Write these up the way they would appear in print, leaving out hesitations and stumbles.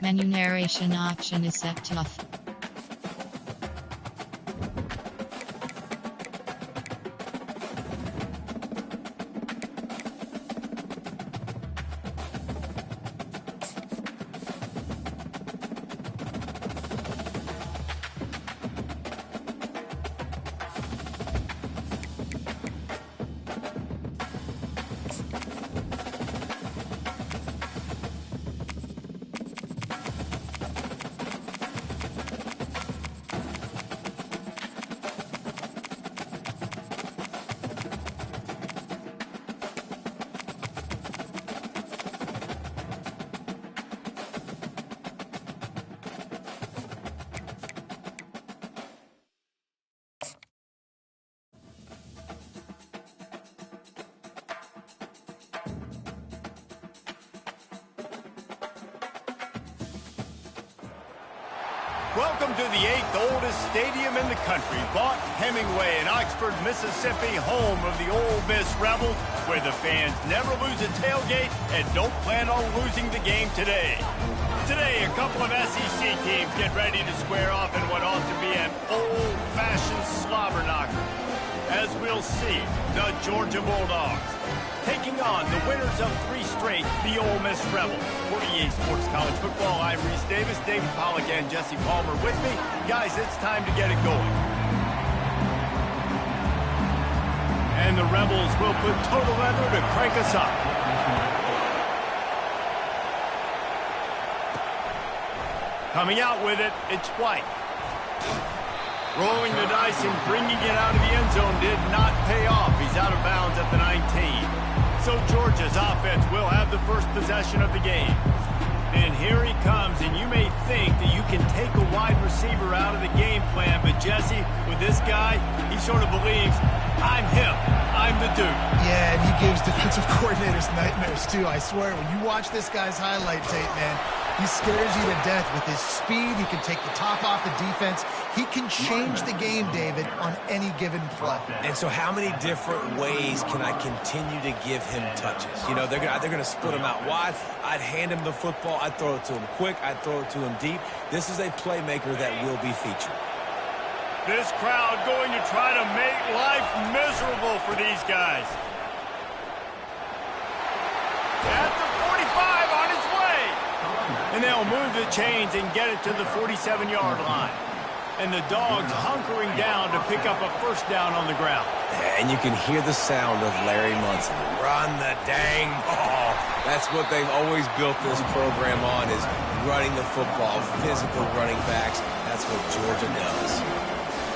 Menu narration option is set to off. Welcome to the 8th oldest stadium in the country, Vaught Hemingway in Oxford, Mississippi, home of the Ole Miss Rebels, where the fans never lose a tailgate and don't plan on losing the game today. Today, a couple of SEC teams get ready to square off in what ought to be an old-fashioned slobber knocker. As we'll see, the Georgia Bulldogs taking on the winners of 3 straight, the Ole Miss Rebels. For EA Sports College Football, I'm Reese Davis, David Pollack, and Jesse Palmer with me. Guys, it's time to get it going. And the Rebels will put total leather to crank us up. Coming out with it, it's White. Rolling the dice and bringing it out of the end zone did not pay off. He's out of bounds at the 19. So Georgia's offense will have the first possession of the game. And here he comes, and you may think that you can take a wide receiver out of the game plan, but Jesse, with this guy, he sort of believes, I'm him, I'm the dude. Yeah, and he gives defensive coordinators nightmares too, I swear. When you watch this guy's highlight tape, man, he scares you to death with his speed. He can take the top off the defense. He can change the game, David, on any given play. And so how many different ways can I continue to give him touches? You know, they're going to split him out wide. I'd hand him the football. I'd throw it to him quick. I'd throw it to him deep. This is a playmaker that will be featured. This crowd going to try to make life miserable for these guys. At the 45 on his way. And they'll move the chains and get it to the 47-yard line. And the Dogs hunkering down to pick up a first down on the ground. And you can hear the sound of Larry Munson. Run the dang ball. That's what they've always built this program on, is running the football, physical running backs. That's what Georgia does.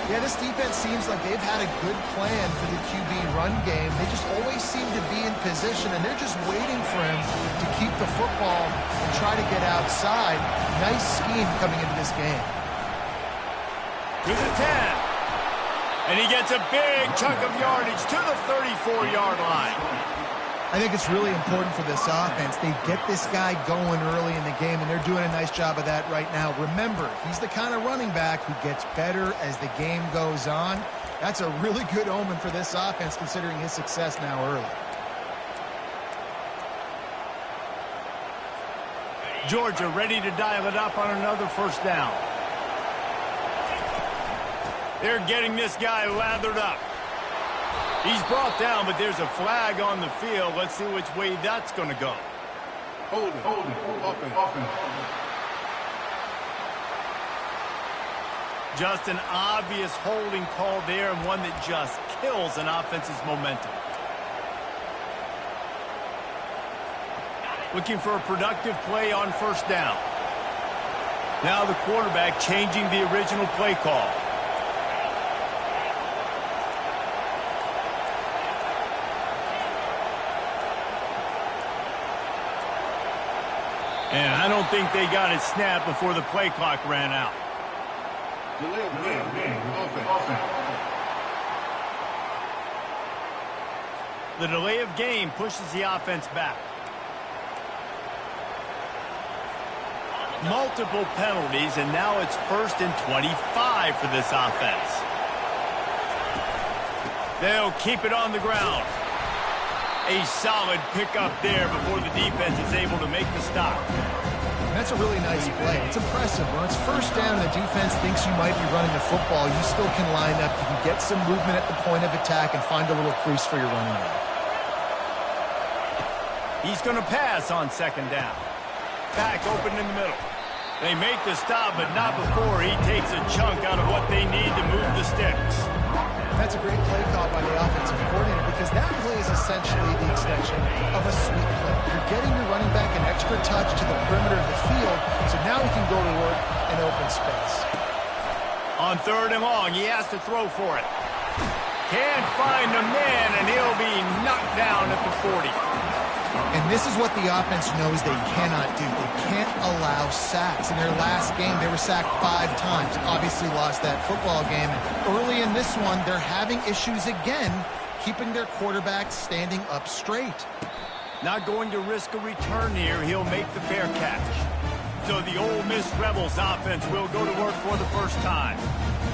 Yeah, this defense seems like they've had a good plan for the QB run game. They just always seem to be in position, and they're just waiting for him to keep the football and try to get outside. Nice scheme coming into this game. To the 10. And he gets a big chunk of yardage to the 34-yard line. I think it's really important for this offense. They get this guy going early in the game, and they're doing a nice job of that right now. Remember, he's the kind of running back who gets better as the game goes on. That's a really good omen for this offense, considering his success now early. Georgia ready to dial it up on another first down. They're getting this guy lathered up. He's brought down, but there's a flag on the field. Let's see which way that's going to go. Hold it. Offense. Just an obvious holding call there, and one that just kills an offense's momentum. Looking for a productive play on first down. Now the quarterback changing the original play call. And I don't think they got it snapped before the play clock ran out. Delay of game. Offense. The delay of game pushes the offense back. Multiple penalties, and now it's 1st and 25 for this offense. They'll keep it on the ground. A solid pickup there before the defense is able to make the stop. That's a really nice play. It's impressive. When it's first down and the defense thinks you might be running the football, you still can line up. You can get some movement at the point of attack and find a little crease for your running back. He's going to pass on second down. Back open in the middle. They make the stop, but not before he takes a chunk out of what they need to move the sticks. That's a great play call by the offensive coordinator because that play is essentially the extension of a sweep play. You're getting your running back an extra touch to the perimeter of the field, so now he can go to work in open space. On third and long, he has to throw for it. Can't find the man, and he'll be knocked down at the 40. And this is what the offense knows they cannot do. They can't allow sacks. In their last game, they were sacked 5 times. Obviously lost that football game. Early in this one, they're having issues again, keeping their quarterback standing up straight. Not going to risk a return here. He'll make the fair catch. So the Ole Miss Rebels offense will go to work for the first time.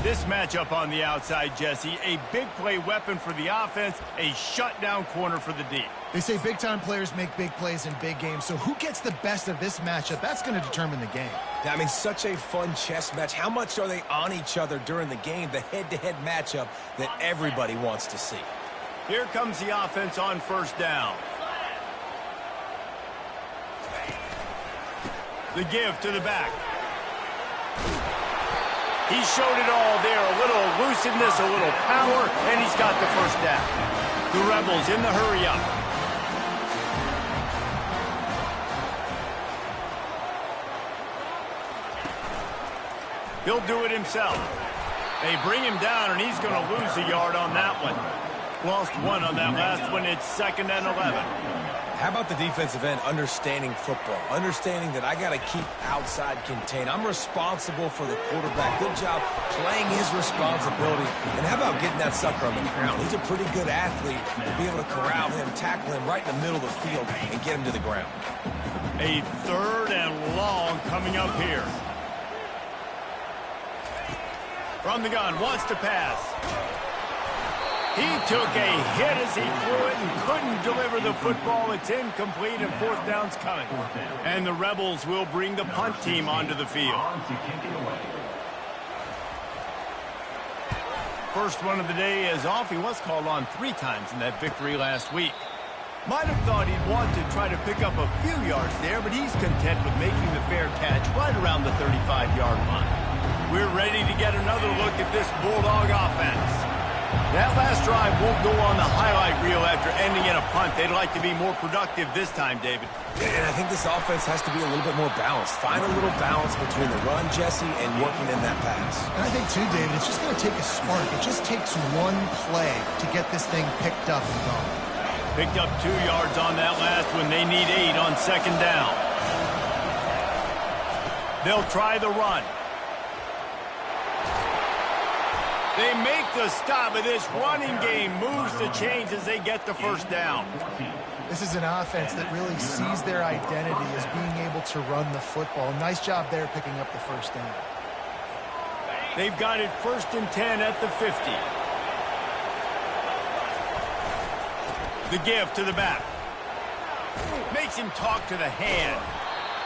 This matchup on the outside, Jesse, a big play weapon for the offense, a shutdown corner for the D. They say big-time players make big plays in big games, so who gets the best of this matchup? That's going to determine the game. I mean, such a fun chess match. How much are they on each other during the game, the head-to-head matchup that everybody wants to see? Here comes the offense on first down. The give to the back. He showed it all there. A little elusiveness, a little power, and he's got the first down. The Rebels in the hurry up. He'll do it himself. They bring him down, and he's going to lose a yard on that one. Lost 1 on that last one. It's 2nd and 11. How about the defensive end understanding football, understanding that I got to keep outside contained. I'm responsible for the quarterback. Good job playing his responsibility. And how about getting that sucker on the ground? He's a pretty good athlete to be able to corral him, tackle him right in the middle of the field, and get him to the ground. A 3rd and long coming up here. From the gun, wants to pass. He took a hit as he threw it and couldn't deliver the football. It's incomplete and 4th down's coming. And the Rebels will bring the punt team onto the field. First one of the day is off. He was called on 3 times in that victory last week. Might have thought he'd want to try to pick up a few yards there, but he's content with making the fair catch right around the 35-yard line. We're ready to get another look at this Bulldog offense. That last drive won't go on the highlight reel after ending in a punt. They'd like to be more productive this time, David. And I think this offense has to be a little bit more balanced. Find a little balance between the run, Jesse, and working in that pass. And I think, too, David, it's just going to take a spark. It just takes one play to get this thing picked up and going. Picked up 2 yards on that last one. They need 8 on 2nd down. They'll try the run. They make the stop, but this running game moves the chains as they get the first down. This is an offense that really sees their identity as being able to run the football. Nice job there picking up the first down. They've got it 1st and 10 at the 50. The give to the back. Makes him talk to the hand.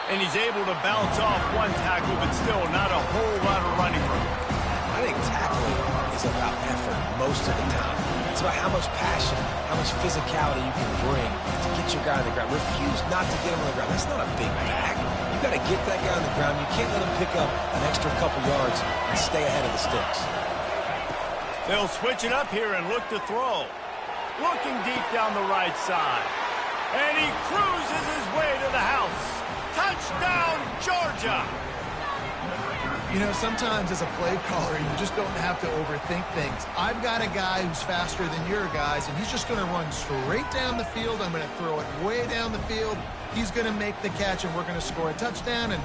And he's able to bounce off one tackle, but still not a whole lot of running room. I think tackling is about effort most of the time. It's about how much passion, how much physicality you can bring to get your guy on the ground. Refuse not to get him on the ground. That's not a big bag. You got to get that guy on the ground. You can't let him pick up an extra couple yards and stay ahead of the sticks. They'll switch it up here and look to throw. Looking deep down the right side. And he cruises his way to the house. Touchdown, Georgia! You know, sometimes as a play caller, you just don't have to overthink things. I've got a guy who's faster than your guys, and he's just going to run straight down the field. I'm going to throw it way down the field. He's going to make the catch, and we're going to score a touchdown, and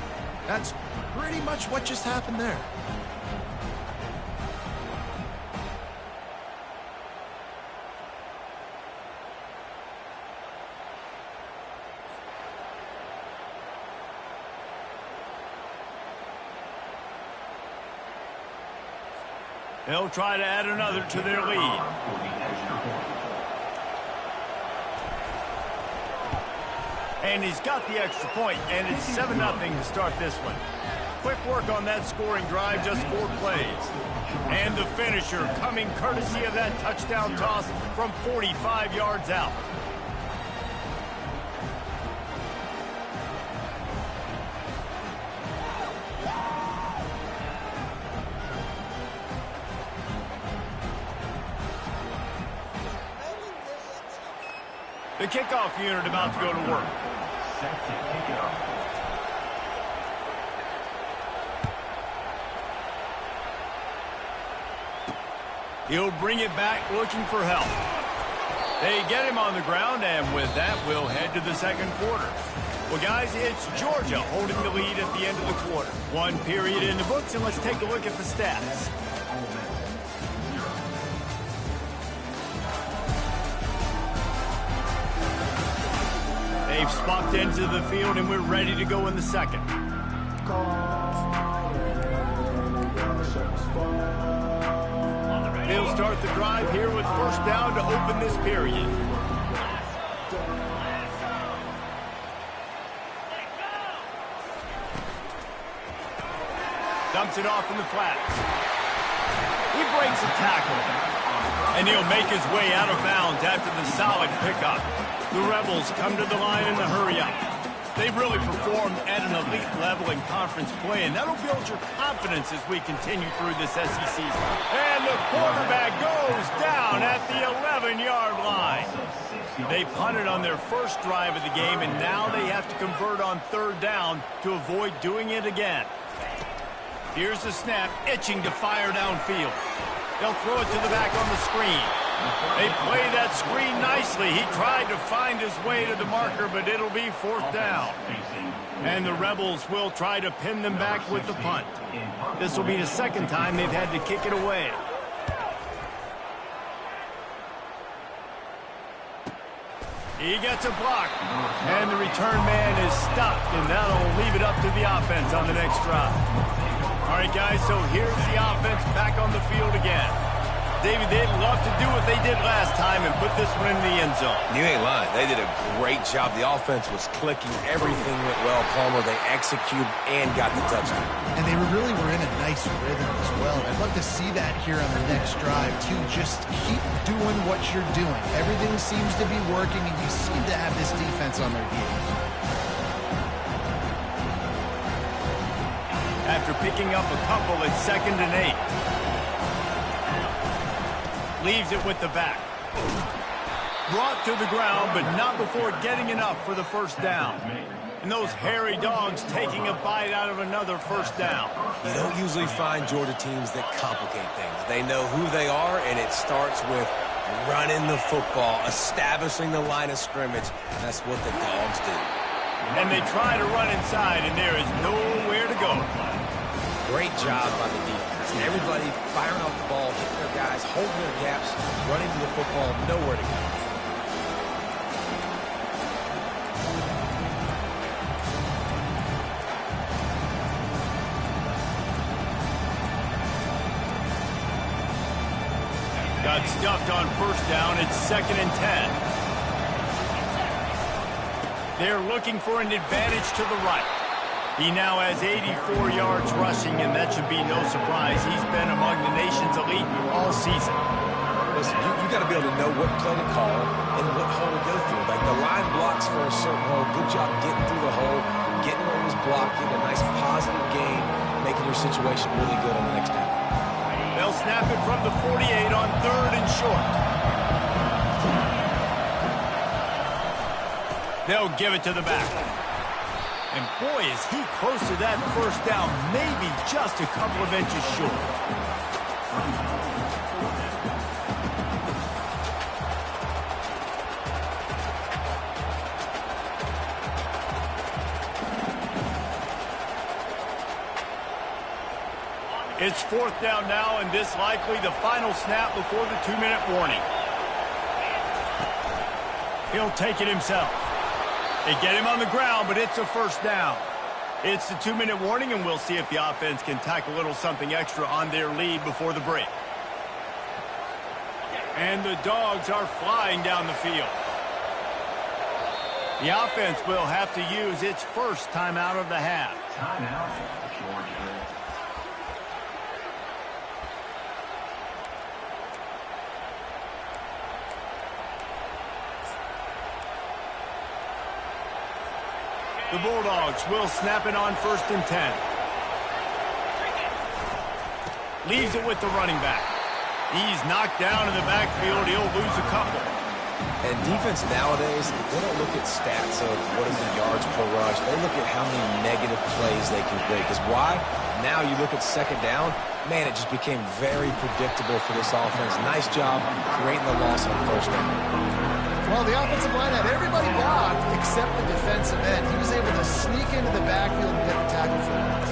that's pretty much what just happened there. They'll try to add another to their lead. And he's got the extra point, and it's 7-0 to start this one. Quick work on that scoring drive, just 4 plays. And the finisher coming courtesy of that touchdown toss from 45 yards out. The kickoff unit about to go to work. He'll bring it back looking for help. They get him on the ground, and with that, we'll head to the second quarter. Well, guys, it's Georgia holding the lead at the end of the quarter. 1 period in the books, and let's take a look at the stats. They've swapped into the field, and we're ready to go in the second. They'll start the drive here with first down to open this period. Dumps it off in the flats. He breaks a tackle. And he'll make his way out of bounds after the solid pickup. The Rebels come to the line in the hurry-up. They've really performed at an elite level in conference play, and that'll build your confidence as we continue through this SEC season. And the quarterback goes down at the 11-yard line. They punted on their first drive of the game, and now they have to convert on third down to avoid doing it again. Here's the snap, itching to fire downfield. They'll throw it to the back on the screen. They play that screen nicely. He tried to find his way to the marker, but it'll be fourth down. And the Rebels will try to pin them back with the punt. This will be the second time they've had to kick it away. He gets a block, and the return man is stopped, and that'll leave it up to the offense on the next drive. All right, guys, so here's the offense back on the field again. David, they'd love to do what they did last time and put this one in the end zone. You ain't lying. They did a great job. The offense was clicking. Everything went well. Palmer, they executed and got the touchdown. And they really were in a nice rhythm as well. I'd love to see that here on the next drive, too. Just keep doing what you're doing. Everything seems to be working, and you seem to have this defense on their heels. After picking up a couple, it's 2nd and 8. Leaves it with the back. Brought to the ground, but not before getting enough for the first down. And those hairy dogs taking a bite out of another first down. You don't usually find Georgia teams that complicate things. They know who they are, and it starts with running the football, establishing the line of scrimmage. That's what the dogs do. And they try to run inside, and there is nowhere to go. Great job by the defense. Everybody firing off the ball, hitting their guys, holding their gaps, running to the football, nowhere to go. Got stuffed on first down. It's 2nd and 10. They're looking for an advantage to the right. He now has 84 yards rushing, and that should be no surprise. He's been among the nation's elite all season. Listen, you got to be able to know what play to call and what hole to go through. Like the line blocks for a certain hole. Good job getting through the hole, getting what was blocked, getting a nice positive gain, making your situation really good on the next down. They'll snap it from the 48 on 3rd and short. They'll give it to the back. And boy, is he close to that first down, maybe just a couple of inches short. It's 4th down now, and this likely the final snap before the 2-minute warning. He'll take it himself. They get him on the ground, but it's a first down. It's the 2-minute warning, and we'll see if the offense can tack a little something extra on their lead before the break. And the dogs are flying down the field. The offense will have to use its first timeout of the half. Timeout, Georgia. The Bulldogs will snap it on 1st and 10. Leaves it with the running back. He's knocked down in the backfield. He'll lose a couple. And defense nowadays, they don't look at stats of what is the yards per rush. They look at how many negative plays they can create. Because why? Now you look at 2nd down, man, it just became very predictable for this offense. Nice job creating the loss on 1st down. Well, the offensive line had everybody blocked except the defensive end. He was able to sneak into the backfield and get the tackle for once.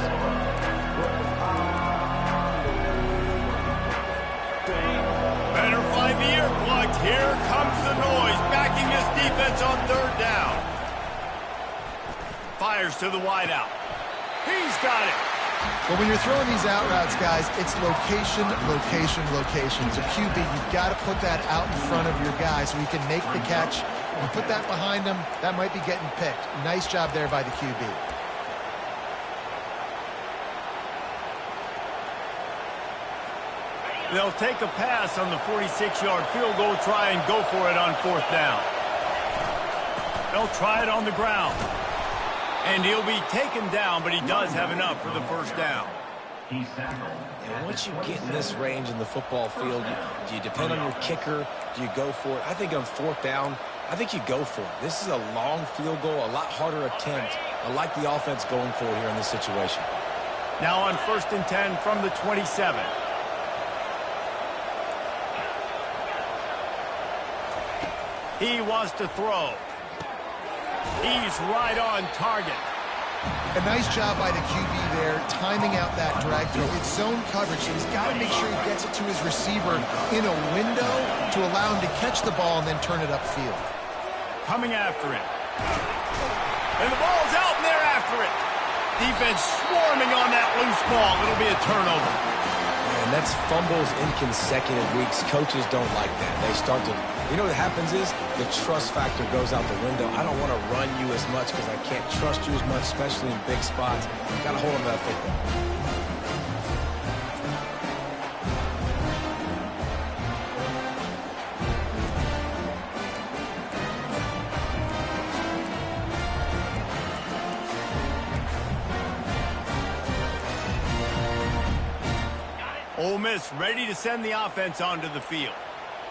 Better find the earplugs. Here comes the noise, backing this defense on 3rd down. Fires to the wideout. He's got it. But when you're throwing these out routes, guys, it's location, location, location. As a QB, you've got to put that out in front of your guy so he can make the catch. You put that behind him, that might be getting picked. Nice job there by the QB. They'll take a pass on the 46-yard field goal, try and go for it on 4th down. They'll try it on the ground. And he'll be taken down, but he does have enough for the 1st down. And once you get in this range in the football field, do you depend on your kicker? Do you go for it? I think on 4th down, I think you go for it. This is a long field goal, a lot harder attempt. I like the offense going for it here in this situation. Now on 1st and 10 from the 27. He wants to throw. He's right on target. A nice job by the QB there, timing out that drag throw. It's zone coverage, so he's got to make sure he gets it to his receiver in a window to allow him to catch the ball and then turn it upfield. Coming after it. And the ball's out, and they're after it. Defense swarming on that loose ball. It'll be a turnover. And that's fumbles in consecutive weeks. Coaches don't like that. They start to, you know what happens is the trust factor goes out the window. I don't want to run you as much because I can't trust you as much, especially in big spots. Got to hold on to that football. Ole Miss ready to send the offense onto the field.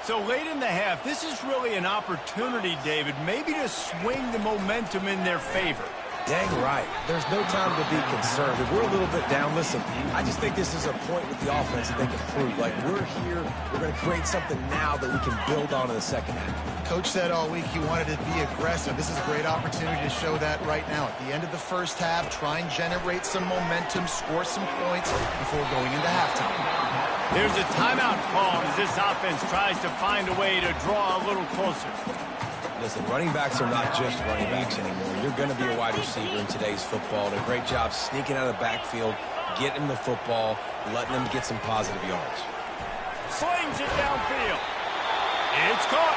So late in the half, this is really an opportunity, David, maybe to swing the momentum in their favor. Dang right. There's no time to be concerned. If we're a little bit down, listen, I just think this is a point with the offense that they can prove. Like, we're here, we're going to create something now that we can build on in the 2nd half. Coach said all week he wanted to be aggressive. This is a great opportunity to show that right now. At the end of the 1st half, try and generate some momentum, score some points before going into halftime. There's a timeout call as this offense tries to find a way to draw a little closer. Listen, running backs are not just running backs anymore. You're going to be a wide receiver in today's football. And a great job sneaking out of the backfield, getting the football, letting them get some positive yards. Slings it downfield. It's caught.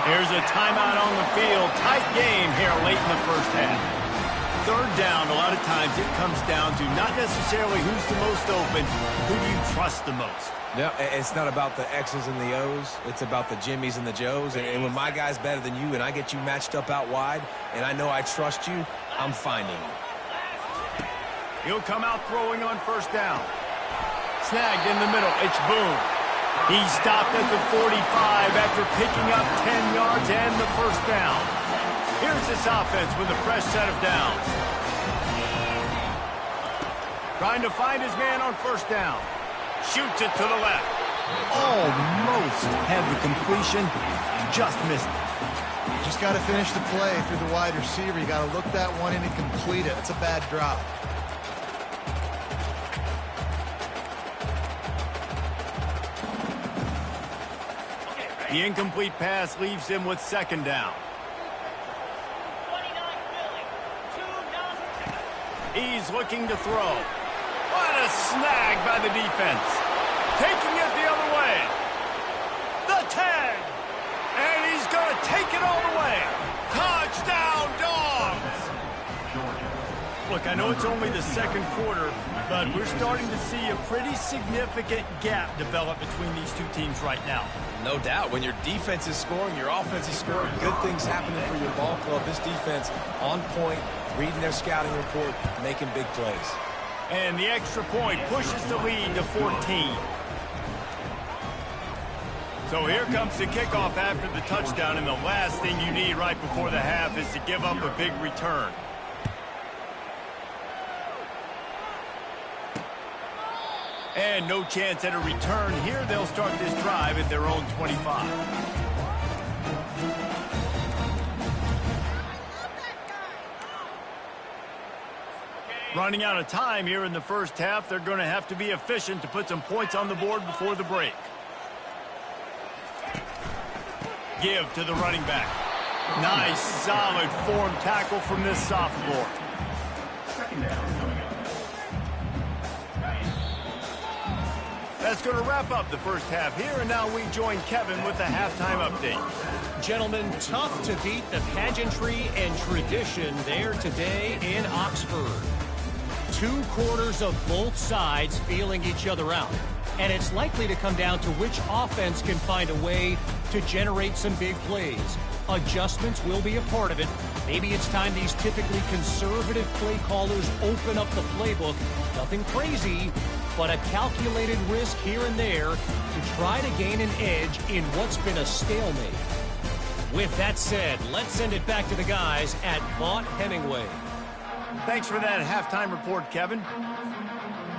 There's a timeout on the field. Tight game here late in the 1st half. 3rd down, a lot of times it comes down to not necessarily who's the most open, who do you trust the most? No, it's not about the X's and the O's. It's about the Jimmys and the Joes. And when my guy's better than you and I get you matched up out wide and I know I trust you, I'm finding you. He'll come out throwing on 1st down. Snagged in the middle. It's Boone. He stopped at the 45 after picking up 10 yards and the 1st down. Here's this offense with a fresh set of downs. Trying to find his man on 1st down. Shoots it to the left. Almost had the completion. Just missed it. Just got to finish the play through the wide receiver. You got to look that one in and complete it. It's a bad drop. The incomplete pass leaves him with 2nd down. He's looking to throw. What a snag by the defense. Taking it the other way. The tag. And he's going to take it all the way. Touchdown, Look, I know it's only the second quarter, but we're starting to see a pretty significant gap develop between these two teams right now. No doubt. When your defense is scoring, your offense is scoring, good things happening for your ball club. This defense on point, reading their scouting report, making big plays. And the extra point pushes the lead to 14. So here comes the kickoff after the touchdown, and the last thing you need right before the half is to give up a big return. And no chance at a return here. They'll start this drive at their own 25. Running out of time here in the first half. They're going to have to be efficient to put some points on the board before the break. Give to the running back. Nice, solid form tackle from this sophomore. Second down coming up. That's going to wrap up the first half here, and now we join Kevin with the halftime update. Gentlemen, tough to beat the pageantry and tradition there today in Oxford. 2 quarters of both sides feeling each other out. And it's likely to come down to which offense can find a way to generate some big plays. Adjustments will be a part of it. Maybe it's time these typically conservative play callers open up the playbook. Nothing crazy, but a calculated risk here and there to try to gain an edge in what's been a stalemate. With that said, let's send it back to the guys at Vaught Hemingway. Thanks for that halftime report, Kevin.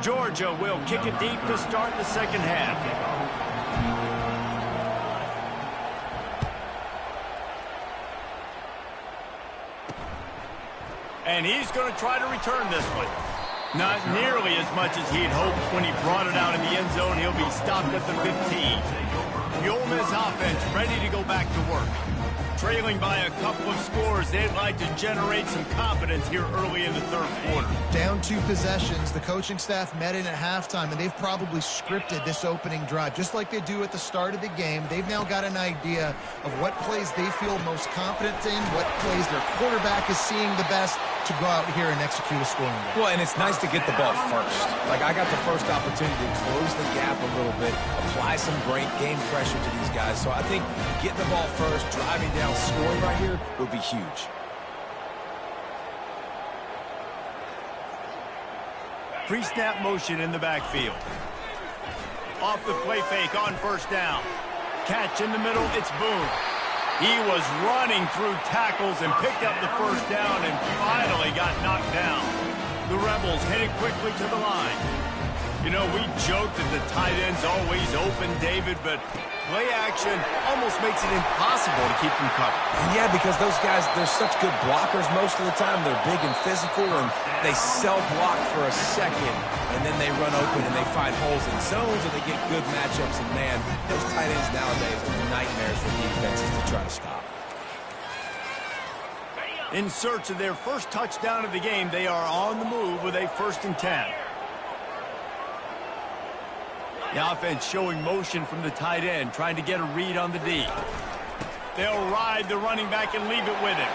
Georgia will kick it deep to start the second half. And he's going to try to return this one. Not nearly as much as he'd hoped when he brought it out in the end zone. He'll be stopped at the 15. The Ole Miss offense ready to go back to work. Trailing by a couple of scores, they'd like to generate some confidence here early in the third quarter. Down 2 possessions, the coaching staff met in at halftime, and they've probably scripted this opening drive. Just like they do at the start of the game, they've now got an idea of what plays they feel most confident in, what plays their quarterback is seeing the best to go out here and execute a scoring drive. Well, and it's nice to get the ball first. Like, I got the first opportunity to close the gap a little bit, apply some great game pressure to these guys. So I think getting the ball first, driving down, scoring right here would be huge. Pre-snap motion in the backfield. Off the play fake on first down. Catch in the middle, it's Boone. He was running through tackles and picked up the first down and finally got knocked down. The Rebels headed quickly to the line. You know, we joke that the tight end's always open, David, but play action almost makes it impossible to keep them covered. Yeah, because those guys, they're such good blockers most of the time. They're big and physical, and they self-block for a second, and then they run open and they find holes in zones, and they get good matchups. And, man, those tight ends nowadays are nightmares for defenses to try to stop. In search of their first touchdown of the game, they are on the move with a 1st and 10. The offense showing motion from the tight end, trying to get a read on the D. They'll ride the running back and leave it with him.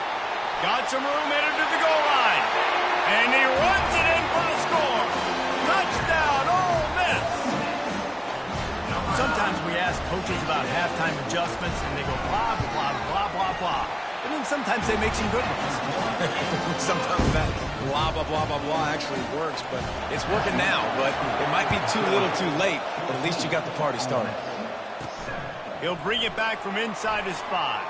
Got some room, headed to the goal line. And he runs it in for the score. Touchdown, Ole Miss. Sometimes we ask coaches about halftime adjustments, and they go blah, blah, blah, blah, blah. And then sometimes they make some good ones. Sometimes that blah, blah, blah, blah, blah actually works, but it's working now. But it might be too little too late, but at least you got the party started. He'll bring it back from inside his 5.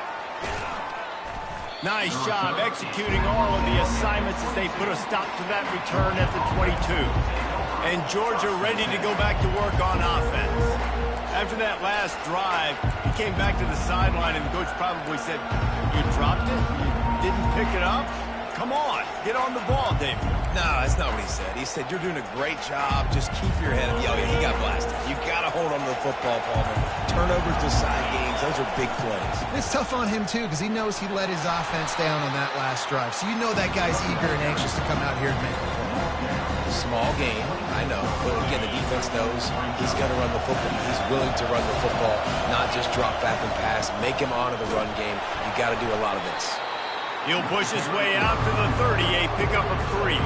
Nice job executing all of the assignments as they put a stop to that return at the 22. And Georgia ready to go back to work on offense. After that last drive, he came back to the sideline, and the coach probably said, "You dropped it? You didn't pick it up? Come on, get on the ball, David." No, that's not what he said. He said, "You're doing a great job. Just keep your head up." Yo, he got blasted. You got to hold on to the football, Palmer. Turnovers decide games. Those are big plays. It's tough on him, too, because he knows he let his offense down on that last drive. So you know that guy's eager and anxious to come out here and make a play. Small game, I know. But again, the defense knows he's going to run the football. He's willing to run the football, not just drop back and pass. Make him honor the run game. You got to do a lot of this. He'll push his way out to the 30, a pickup of 3.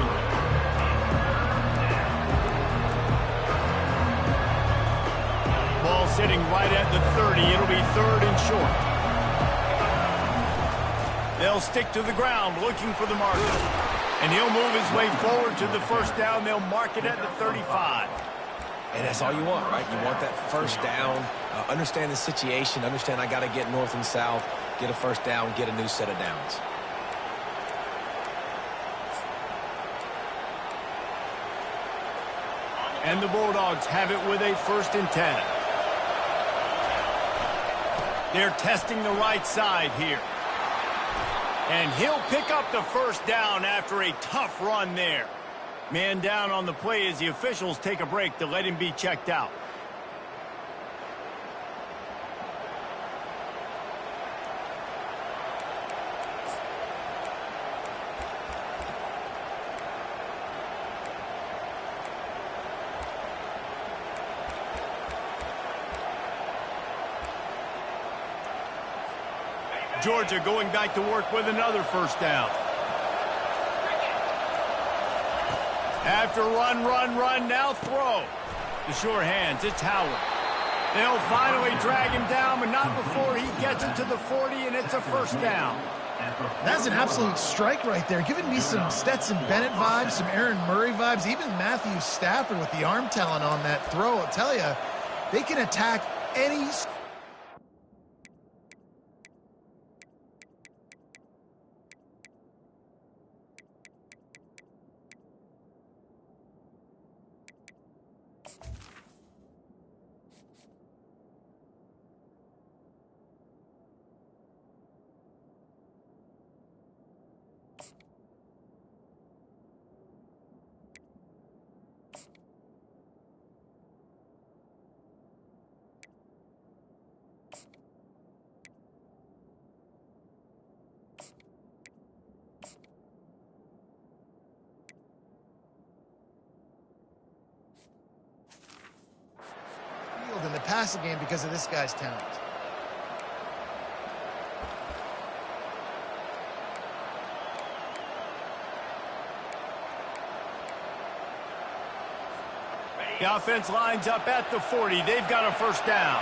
Ball sitting right at the 30. It'll be 3rd and short. They'll stick to the ground looking for the marker. And he'll move his way forward to the first down. They'll mark it at the 35. And that's all you want, right? You want that first down. Understand the situation. Understand I got to get north and south, get a first down, get a new set of downs. And the Bulldogs have it with a 1st and 10. They're testing the right side here. And he'll pick up the first down after a tough run there. Man down on the play as the officials take a break to let him be checked out. Georgia going back to work with another first down. After run, now throw. The sure hands, it's Howard. They'll finally drag him down, but not before he gets it to the 40, and it's a first down. That's an absolute strike right there, giving me some Stetson Bennett vibes, some Aaron Murray vibes, even Matthew Stafford with the arm talent on that throw. I'll tell you, they can attack any... in the passing game because of this guy's talent. The offense lines up at the 40. They've got a first down.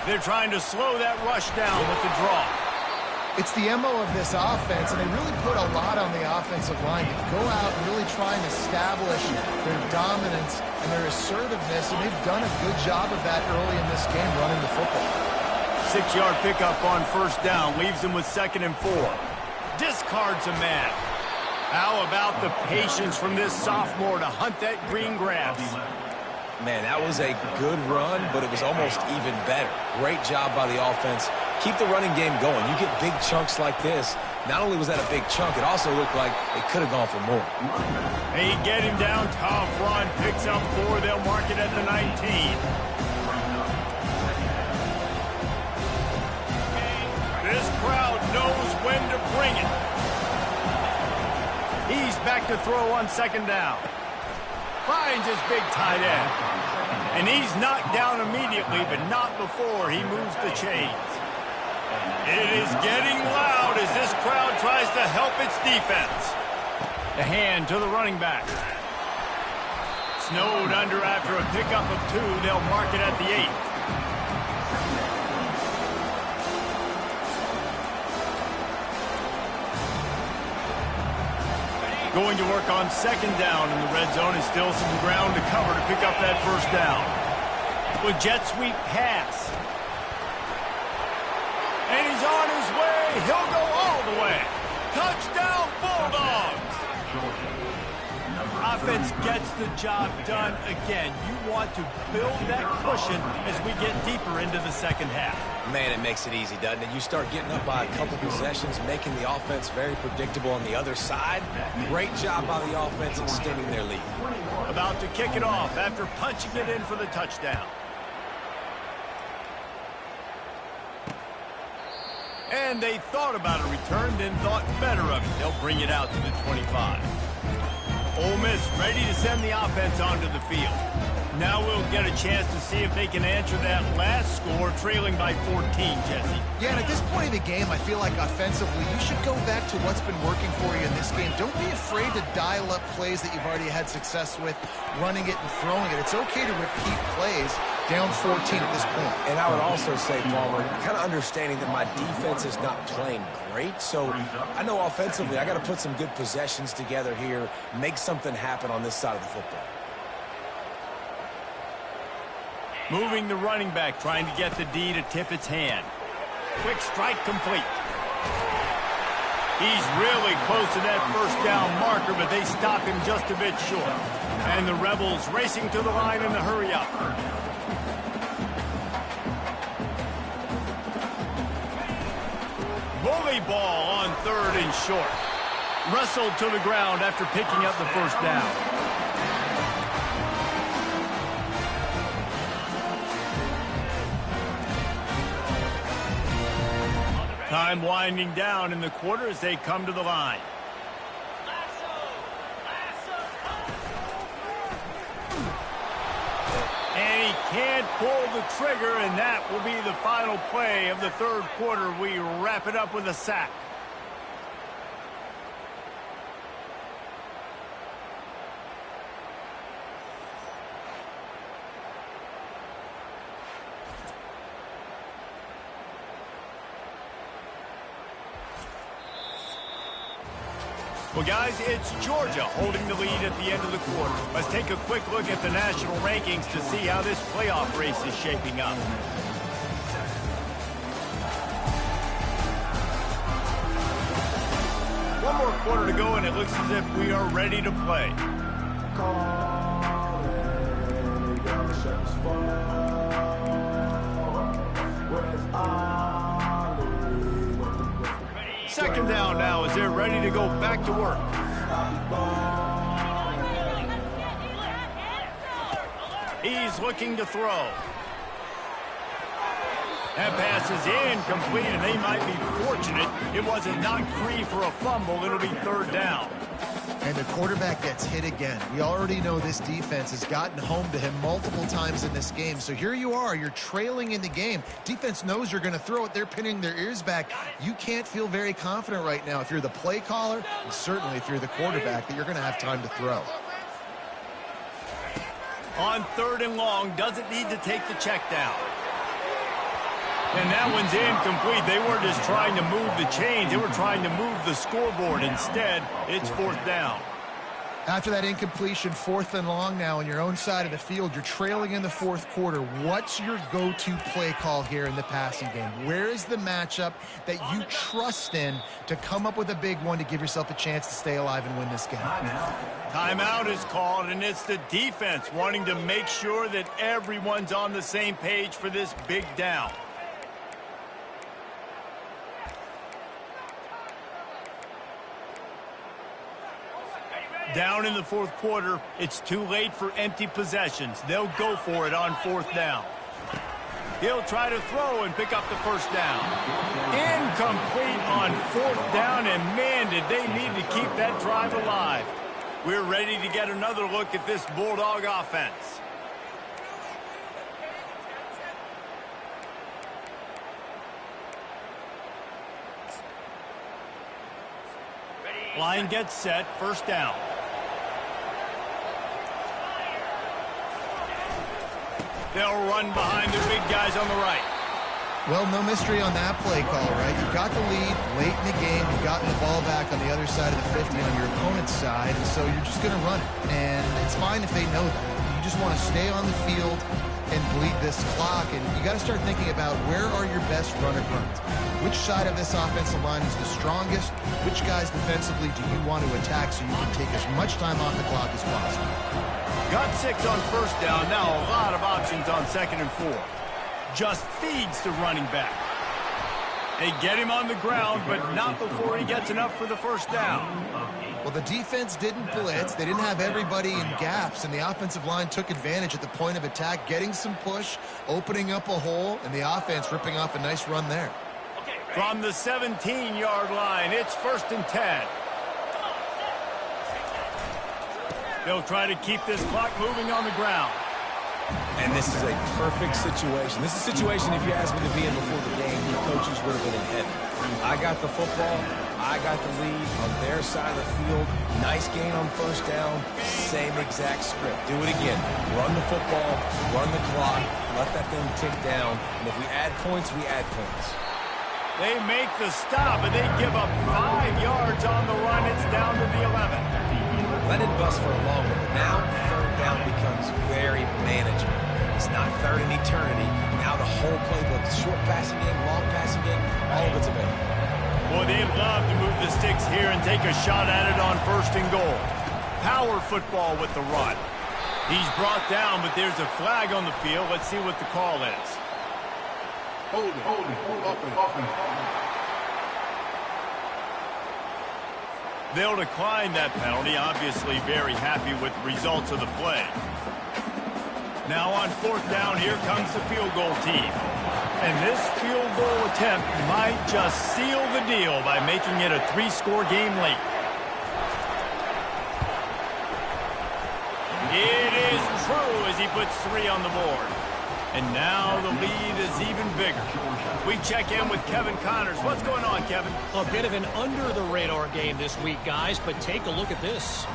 They're trying to slow that rush down with the draw. It's the MO of this offense, and they really put a lot on the offensive line to go out and really try and establish their dominance and their assertiveness, and they've done a good job of that early in this game running the football. 6-yard pickup on first down leaves them with 2nd and 4. Discards a man. How about the patience from this sophomore to hunt that green grass? Man, that was a good run, but it was almost even better. Great job by the offense. Keep the running game going. You get big chunks like this. Not only was that a big chunk, it also looked like it could have gone for more. They get him down. Tough run. Picks up 4. They'll mark it at the 19. This crowd knows when to bring it. He's back to throw on 2nd down. Finds his big tight end. And he's knocked down immediately, but not before he moves the chains. It is getting loud as this crowd tries to help its defense. The hand to the running back. Snowed under after a pickup of 2. They'll mark it at the 8. Going to work on 2nd down in the red zone. Is still some ground to cover to pick up that first down. With jet sweep pass. And he's on his way. He'll go all the way. Touchdown, Bulldogs. Offense gets the job done again. You want to build that cushion as we get deeper into the second half. Man, it makes it easy, doesn't it? You start getting up by a couple possessions, making the offense very predictable on the other side. Great job by the offense extending their lead. About to kick it off after punching it in for the touchdown. And they thought about a return, then thought better of it. They'll bring it out to the 25. Ole Miss ready to send the offense onto the field. Now we'll get a chance to see if they can answer that last score, trailing by 14, Jesse. Yeah, and at this point of the game, I feel like offensively, you should go back to what's been working for you in this game. Don't be afraid to dial up plays that you've already had success with, running it and throwing it. It's okay to repeat plays down 14 at this point. And I would also say, Palmer, kind of understanding that my defense is not playing great, so I know offensively I got to put some good possessions together here, make something happen on this side of the football. Moving the running back, trying to get the D to tip its hand. Quick strike complete. He's really close to that first down marker, but they stop him just a bit short. And the Rebels racing to the line in the hurry-up. Bully ball on 3rd and short. Wrestled to the ground after picking up the first down. Time winding down in the quarter as they come to the line. And he can't pull the trigger, and that will be the final play of the 3rd quarter. We wrap it up with a sack. Well, guys, it's Georgia holding the lead at the end of the quarter. Let's take a quick look at the national rankings to see how this playoff race is shaping up. One more quarter to go, and it looks as if we are ready to play. Second down now as they're ready to go back to work. He's looking to throw. That pass is incomplete, and they might be fortunate it wasn't knocked free for a fumble. It'll be 3rd down. And the quarterback gets hit again. We already know this defense has gotten home to him multiple times in this game. So here you are, you're trailing in the game. Defense knows you're going to throw it. They're pinning their ears back. You can't feel very confident right now if you're the play caller, and certainly if you're the quarterback, that you're going to have time to throw. On 3rd and long, doesn't need to take the check down. And that one's incomplete. They weren't just trying to move the chains. They were trying to move the scoreboard. Instead, it's 4th down. After that incompletion, 4th and long now on your own side of the field, you're trailing in the 4th quarter. What's your go-to play call here in the passing game? Where is the matchup that you trust in to come up with a big one to give yourself a chance to stay alive and win this game? Timeout is called, and it's the defense wanting to make sure that everyone's on the same page for this big down. Down in the 4th quarter, it's too late for empty possessions. They'll go for it on 4th down. He'll try to throw and pick up the first down. Incomplete on 4th down, and man, did they need to keep that drive alive. We're ready to get another look at this Bulldog offense. Line gets set, 1st down. They'll run behind the big guys on the right. Well, no mystery on that play call, right? You got the lead late in the game. You've gotten the ball back on the other side of the 50 on your opponent's side, and so you're just going to run it. And it's fine if they know that. You just want to stay on the field and bleed this clock, and you got to start thinking about where are your best runner runs. Which side of this offensive line is the strongest? Which guys defensively do you want to attack so you can take as much time off the clock as possible? Got 6 on 1st down. Now a lot of options on 2nd and 4. Just feeds the running back. They get him on the ground, but not before he gets enough for the 1st down. Well, the defense didn't blitz. They didn't have everybody in gaps, and the offensive line took advantage at the point of attack, getting some push, opening up a hole, and the offense ripping off a nice run there. From the 17-yard line, it's 1st and 10. They'll try to keep this clock moving on the ground. And this is a perfect situation. This is a situation, if you asked me to be in before the game, the coaches would have been in heaven. I got the football. I got the lead on their side of the field. Nice gain on first down. Same exact script. Do it again. Run the football, run the clock, let that thing tick down. And if we add points, we add points. They make the stop, and they give up 5 yards on the run. It's down to the 11. Let it bust for a long one, but now third down becomes very manageable. It's not third in eternity. Now the whole playbook, short passing game, long passing game, all of it's available. Boy, they love to move the sticks here and take a shot at it on 1st and goal. Power football with the run. He's brought down, but there's a flag on the field. Let's see what the call is. Hold it, offense. They'll decline that penalty, obviously very happy with the results of the play. Now on 4th down, here comes the field goal team. And this field goal attempt might just seal the deal by making it a 3-score game late. It is true as he puts 3 on the board. And now the lead is even bigger. We check in with Kevin Connors. What's going on, Kevin? A bit of an under-the-radar game this week, guys, but take a look at this.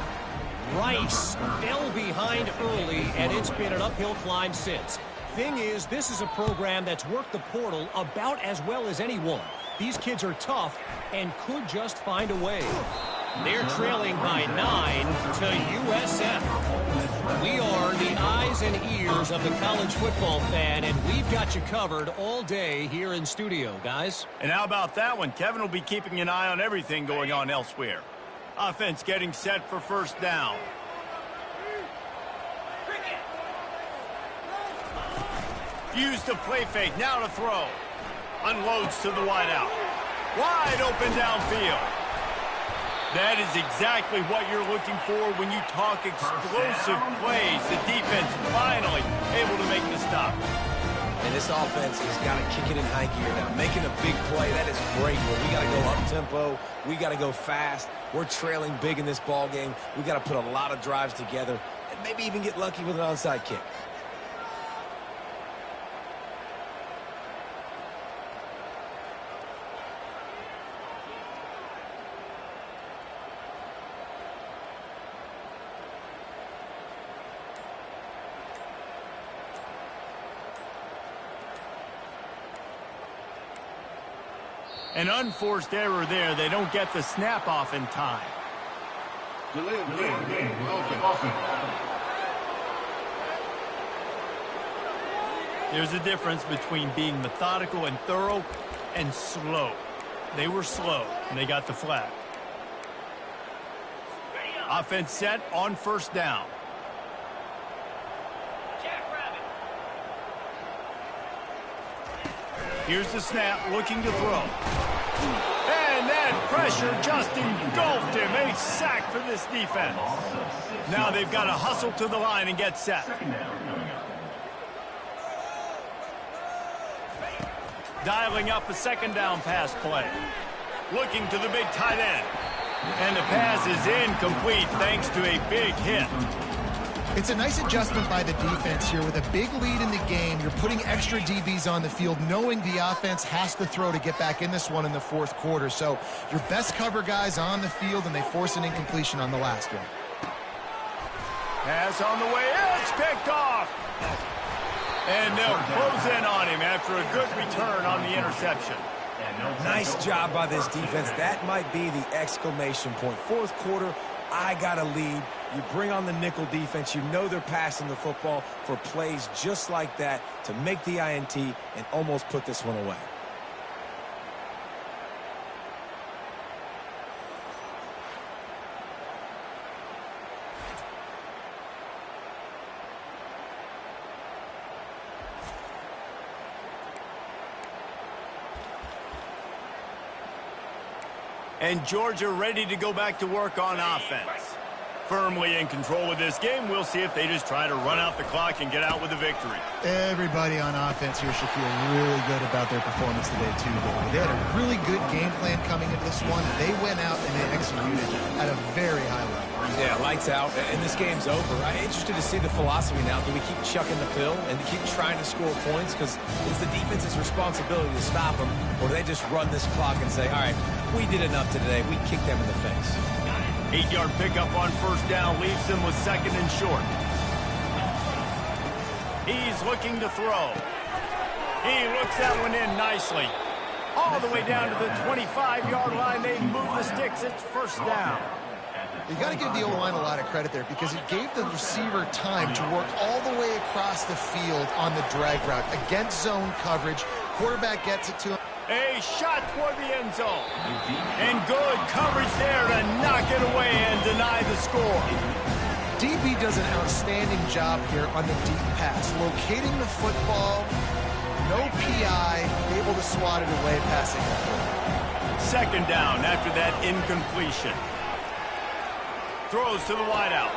Rice fell behind early, and it's been an uphill climb since. Thing is, this is a program that's worked the portal about as well as anyone. These kids are tough and could just find a way. They're trailing by 9 to USF. We are the eyes and ears of the college football fan, and we've got you covered all day here in studio, guys. And how about that one? Kevin will be keeping an eye on everything going on elsewhere. Offense getting set for 1st down. Use the play fake, now to throw. Unloads to the wideout. Wide open downfield. That is exactly what you're looking for when you talk explosive plays. The defense finally able to make the stop. And this offense has got to kick it in high gear now. Making a big play, that is great. But we got to go up-tempo. We got to go fast. We're trailing big in this ball game. We got to put a lot of drives together and maybe even get lucky with an onside kick. An unforced error there. They don't get the snap off in time. Delay of game. Offense. There's a difference between being methodical and thorough and slow. They were slow, and they got the flag. Offense set on 1st down. Here's the snap, looking to throw. And that pressure just engulfed him. A sack for this defense. Now they've got to hustle to the line and get set. Dialing up a 2nd down pass play. Looking to the big tight end. And the pass is incomplete thanks to a big hit. It's a nice adjustment by the defense here. With a big lead in the game, you're putting extra DBs on the field, knowing the offense has to throw to get back in this one in the 4th quarter. So your best cover guys on the field, and they force an incompletion on the last one. Pass on the way. It's picked off. And they'll close in on him after a good return on the interception. Nice job by this defense. That might be the exclamation point. 4th quarter, I got a lead. You bring on the nickel defense. You know they're passing the football for plays just like that to make the INT and almost put this one away. And Georgia ready to go back to work on offense. Firmly in control of this game. We'll see if they just try to run out the clock and get out with a victory. Everybody on offense here should feel really good about their performance today, too, David. They had a really good game plan coming into this one. They went out and they executed at a very high level. Yeah, lights out, and this game's over. I'm interested to see the philosophy now. Do we keep chucking the pill and keep trying to score points because it's the defense's responsibility to stop them, or do they just run this clock and say, all right, we did enough today. We kicked them in the face. 8-yard pickup on first down leaves them with second and short. He's looking to throw. He looks that one in nicely. All the way down to the 25-yard line. They move the sticks. It's first down. You got to give the O-line a lot of credit there because it gave the receiver time to work all the way across the field on the drag route against zone coverage. Quarterback gets it to him. A shot toward the end zone. And good coverage there to knock it away and deny the score. DB does an outstanding job here on the deep pass. Locating the football, no PI, able to swat it away passing the ball. Second down after that incompletion. Throws to the wideout.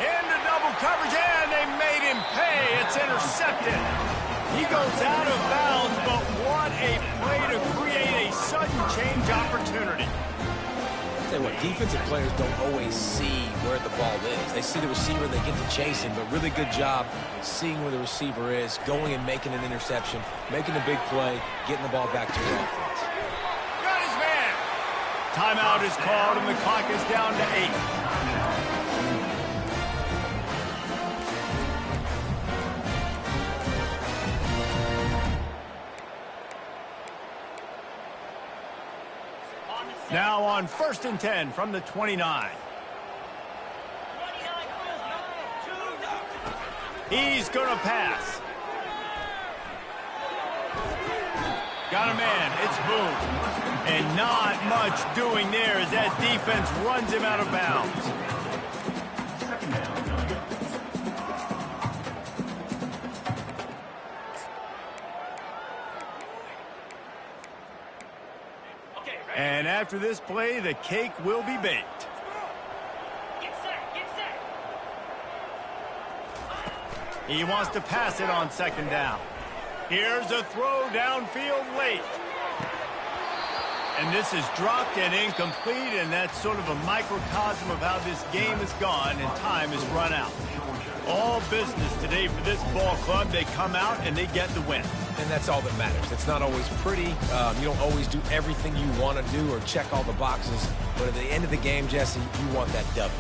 Into double coverage, and they made him pay. It's intercepted. He goes out of bounds, but what a play to create a sudden change opportunity. Tell you what, defensive players don't always see where the ball is. They see the receiver, they get to chase him, but really good job seeing where the receiver is, going and making an interception, making a big play, getting the ball back to your offense. Got his man. Timeout is called, and the clock is down to 8. Now on 1st and 10 from the 29. He's going to pass. Got a man. It's Boone. And not much doing there as that defense runs him out of bounds. And after this play, the cake will be baked. Get set. He wants to pass it on second down. Here's a throw downfield late. And this is dropped and incomplete, and that's sort of a microcosm of how this game has gone and time has run out. All business today for this ball club. They come out and they get the win. And that's all that matters. It's not always pretty. You don't always do everything you want to do or check all the boxes. But at the end of the game, Jesse, you want that W.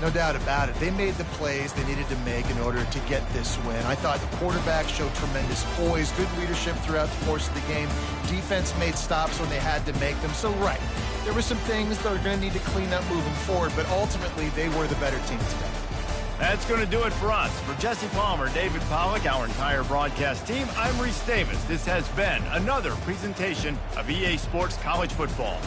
No doubt about it. They made the plays they needed to make in order to get this win. I thought the quarterback showed tremendous poise, good leadership throughout the course of the game. Defense made stops when they had to make them. So, right, there were some things that are going to need to clean up moving forward, but ultimately they were the better team today. That's going to do it for us. For Jesse Palmer, David Pollack, our entire broadcast team, I'm Reese Davis. This has been another presentation of EA Sports College Football.